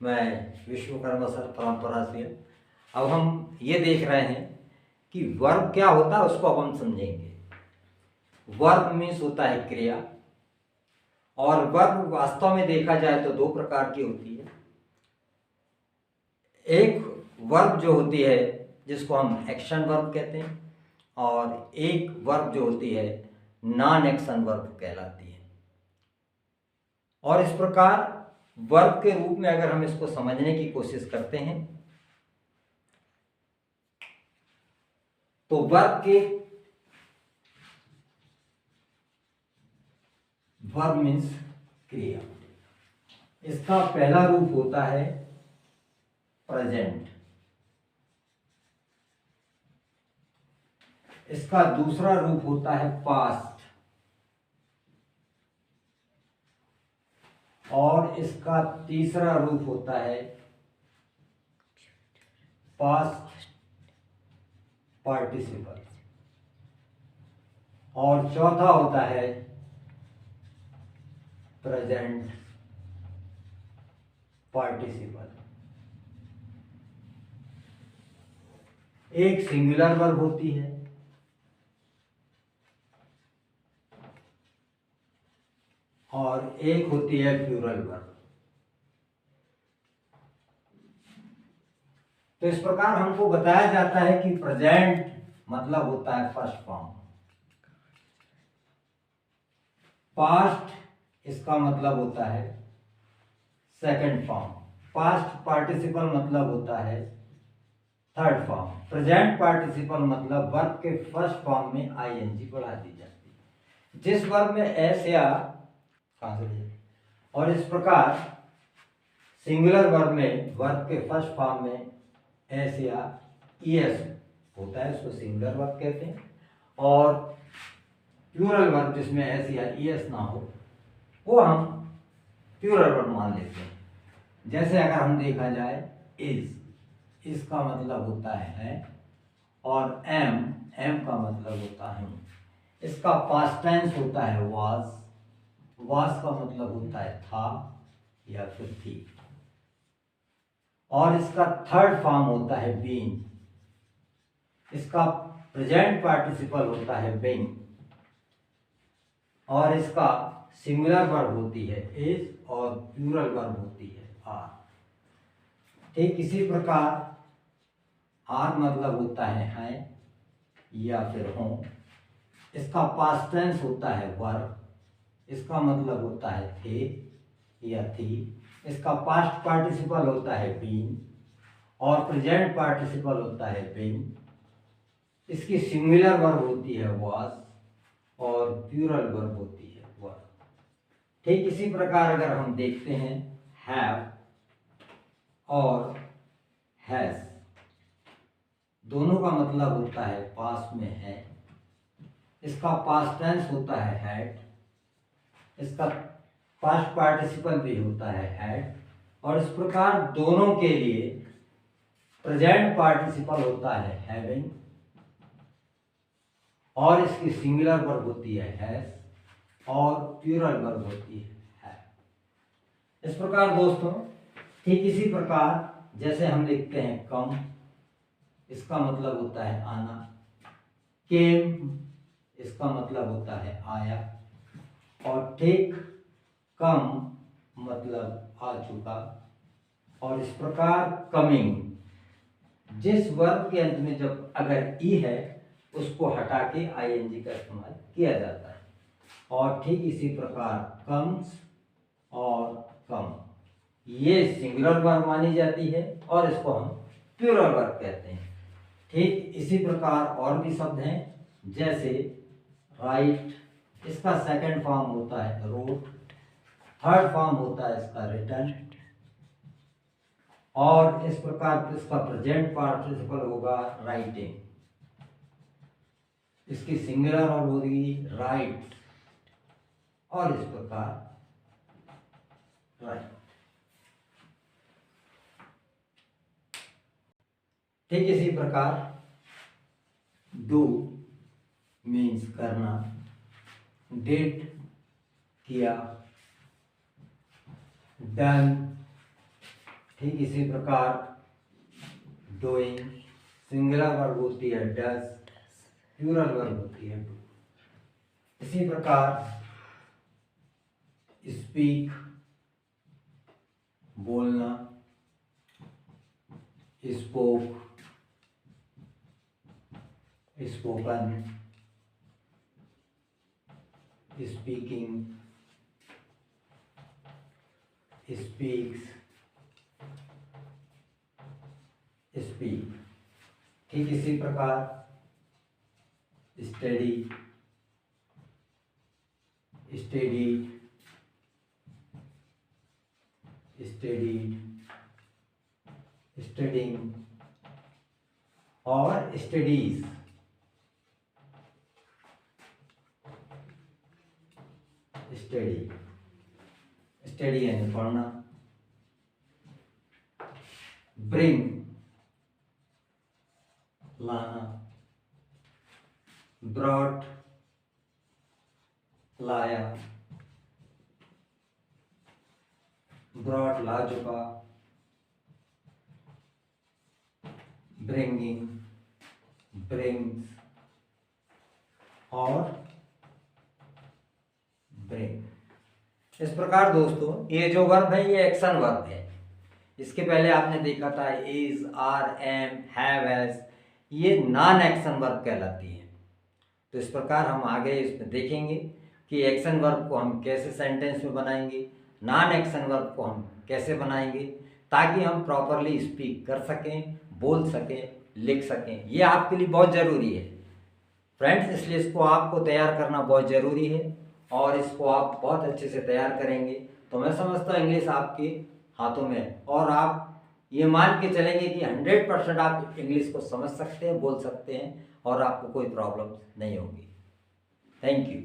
मैं विश्वकर्मा सर परंपरा से। अब हम ये देख रहे हैं कि वर्ब क्या होता है, उसको अब हम समझेंगे। वर्ब मीन्स होता है क्रिया, और वर्ब वास्तव में देखा जाए तो दो प्रकार की होती है। एक वर्ब जो होती है जिसको हम एक्शन वर्ब कहते हैं, और एक वर्ब जो होती है नॉन एक्शन वर्ब कहलाती है। और इस प्रकार वर्ब के रूप में अगर हम इसको समझने की कोशिश करते हैं तो वर्ब मीन्स क्रिया। इसका पहला रूप होता है प्रेजेंट, इसका दूसरा रूप होता है पास्ट, और इसका तीसरा रूप होता है पास्ट पार्टिसिपल, और चौथा होता है प्रेजेंट पार्टिसिपल। एक सिंगुलर वर्ब होती है और एक होती है प्लूरल वर्ब। तो इस प्रकार हमको बताया जाता है कि प्रेजेंट मतलब होता है फर्स्ट फॉर्म, पास्ट इसका मतलब होता है सेकंड फॉर्म, पास्ट पार्टिसिपल मतलब होता है थर्ड फॉर्म, प्रेजेंट पार्टिसिपल मतलब वर्ब के फर्स्ट फॉर्म में आईएनजी बढ़ा दी जाती है। जिस वर्ब में एस या और इस प्रकार सिंगुलर वर्ब में वर्ब के फर्स्ट फॉर्म में एस या ईएस होता है उसको सिंगुलर वर्ब कहते हैं, और प्लूरल वर्ब जिसमें एस या ईएस ना हो वो हम प्लूरल वर्ब मान लेते हैं। जैसे अगर हम देखा जाए इज, इसका मतलब होता है और एम का मतलब होता है। इसका पास्ट टेंस होता है वाज का मतलब होता है था या फिर थी, और इसका थर्ड फॉर्म होता है बीन, इसका प्रेजेंट पार्टिसिपल होता है बीन, और इसका सिंगुलर वर्ब होती है इज और प्लूरल वर्ब होती है आर। ठीक इसी प्रकार आर मतलब होता है या फिर हो, इसका पास्ट टेंस होता है वर, इसका मतलब होता है थे या थी, इसका पास्ट पार्टिसिपल होता है बीन और प्रेजेंट पार्टिसिपल होता है बीन, इसकी सिंगुलर वर्ब होती है वाज और प्लूरल वर्ब होती है वर। ठीक इसी प्रकार अगर हम देखते हैं हैव और हैज, दोनों का मतलब होता है पास्ट में है, इसका पास्ट टेंस होता है हैड, इसका पास्ट पार्टिसिपल भी होता है हैड, और इस प्रकार दोनों के लिए प्रेजेंट पार्टिसिपल होता है हैविंग और इसकी सिंगुलर वर्ब होती है हैज और प्लूरल वर्ब होती है हैव। इस प्रकार दोस्तों ठीक इसी प्रकार जैसे हम लिखते हैं कम, इसका मतलब होता है आना, केम इसका मतलब होता है आया, और ठीक कम मतलब आ चुका, और इस प्रकार कमिंग जिस वर्ब के अंत में जब अगर ई है उसको हटा के आईएनजी का इस्तेमाल किया जाता है। और ठीक इसी प्रकार कम्स और कम ये सिंगुलर वर्ब मानी जाती है और इसको हम प्लूरल वर्ब कहते हैं। ठीक इसी प्रकार और भी शब्द हैं जैसे राइट, इसका सेकंड फॉर्म होता है रोट, थर्ड फॉर्म होता है इसका रिटर्न, और इस प्रकार इसका प्रेजेंट पार्टिसिपल होगा राइटिंग, इसकी सिंगुलर और होगी राइट, और इस प्रकार राइट। ठीक इसी प्रकार डू मीन्स करना, डिड किया, डन ठीक इसी प्रकार डूइंग सिंगुलर वर्ब होती है डज, प्लूरल वर्ब होती है डू। इसी प्रकार स्पीक बोलना, spoke spoken, speaking speaks speak. ठीक इसी प्रकार स्टडी स्टडीड स्टडीड स्टडिंग और स्टडीज। स्टडी स्टडी यानी पढ़ना। ब्रिंग लाना, ब्रॉट लाया, ब्रॉट ला चुका, ब्रिंगिंग ब्रिंग्स और ब्रिंग। इस प्रकार दोस्तों ये जो वर्ब है ये एक्शन वर्ब है। इसके पहले आपने देखा था is, are, am, have, has, ये नॉन एक्शन वर्ब कहलाती है। तो इस प्रकार हम आगे इसमें देखेंगे कि एक्शन वर्ब को हम कैसे सेंटेंस में बनाएंगे, नॉन एक्शन वर्ब को हम कैसे बनाएंगे, ताकि हम प्रॉपरली स्पीक कर सकें, बोल सकें, लिख सकें। ये आपके लिए बहुत ज़रूरी है फ्रेंड्स, इसलिए इसको आपको तैयार करना बहुत ज़रूरी है। और इसको आप बहुत अच्छे से तैयार करेंगे तो मैं समझता हूँ इंग्लिश आपके हाथों में है और आप ये मान के चलेंगे कि 100% आप इंग्लिश को समझ सकते हैं, बोल सकते हैं और आपको कोई प्रॉब्लम नहीं होगी। Thank you.